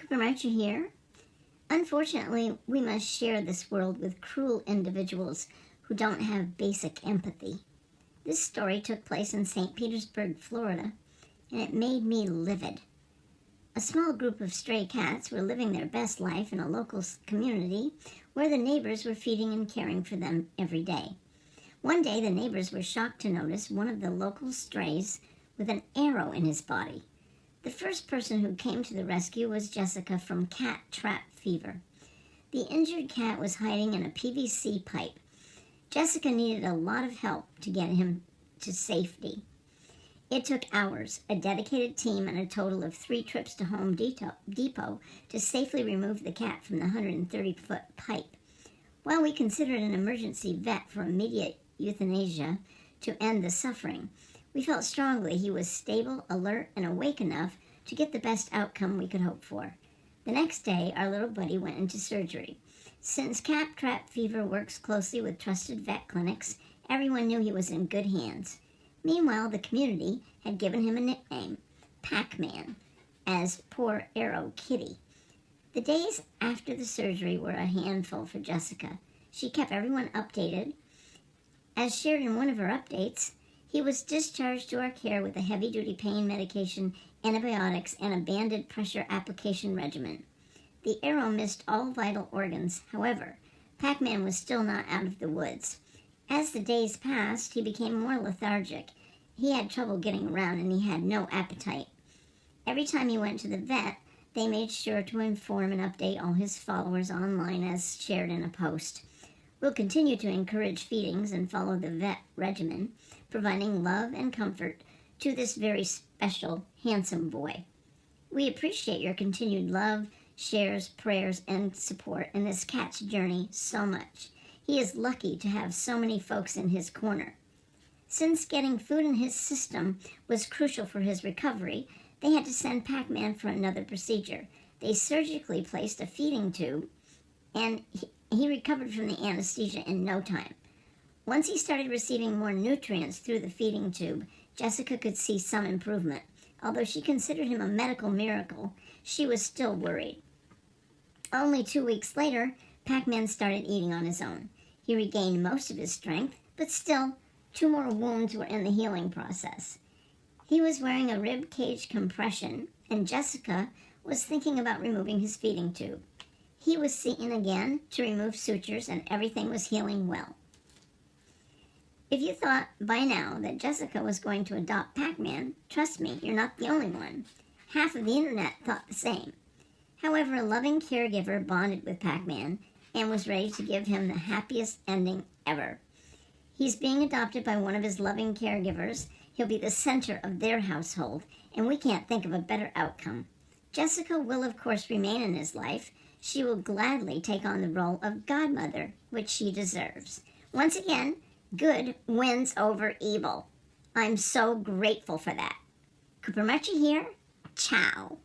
PAKman here. Unfortunately, we must share this world with cruel individuals who don't have basic empathy. This story took place in St. Petersburg, Florida, and it made me livid. A small group of stray cats were living their best life in a local community where the neighbors were feeding and caring for them every day. One day, the neighbors were shocked to notice one of the local strays with an arrow in his body. The first person who came to the rescue was Jessica from Cat Trap Fever. The injured cat was hiding in a PVC pipe. Jessica needed a lot of help to get him to safety. It took hours, a dedicated team, and a total of 3 trips to Home Depot to safely remove the cat from the 130-foot pipe. While we considered an emergency vet for immediate euthanasia to end the suffering, we felt strongly he was stable, alert, and awake enough to get the best outcome we could hope for. The next day, our little buddy went into surgery. Since Cat Trap Fever works closely with trusted vet clinics, everyone knew he was in good hands. Meanwhile, the community had given him a nickname, PAKman, as Poor Arrow Kitty. The days after the surgery were a handful for Jessica. She kept everyone updated. As shared in one of her updates, he was discharged to our care with a heavy-duty pain medication, antibiotics, and a banded pressure application regimen. The arrow missed all vital organs. However, PAKman was still not out of the woods. As the days passed, he became more lethargic. He had trouble getting around, and he had no appetite. Every time he went to the vet, they made sure to inform and update all his followers online as shared in a post. We'll continue to encourage feedings and follow the vet regimen, providing love and comfort to this very special, handsome boy. We appreciate your continued love, shares, prayers, and support in this cat's journey so much. He is lucky to have so many folks in his corner. Since getting food in his system was crucial for his recovery, they had to send PAKman for another procedure. They surgically placed a feeding tube, and he recovered from the anesthesia in no time. Once he started receiving more nutrients through the feeding tube, Jessica could see some improvement. Although she considered him a medical miracle, she was still worried. Only 2 weeks later, PAKman started eating on his own. He regained most of his strength, but still, 2 more wounds were in the healing process. He was wearing a rib cage compression, and Jessica was thinking about removing his feeding tube. He was seen again to remove sutures, and everything was healing well. If you thought by now that Jessica was going to adopt PAKman, trust me, you're not the only one. Half of the internet thought the same. However, a loving caregiver bonded with PAKman and was ready to give him the happiest ending ever. He's being adopted by one of his loving caregivers. He'll be the center of their household, and we can't think of a better outcome. Jessica will, of course, remain in his life. She will gladly take on the role of godmother, which she deserves. Once again, good wins over evil. I'm so grateful for that. PAKman here. Ciao.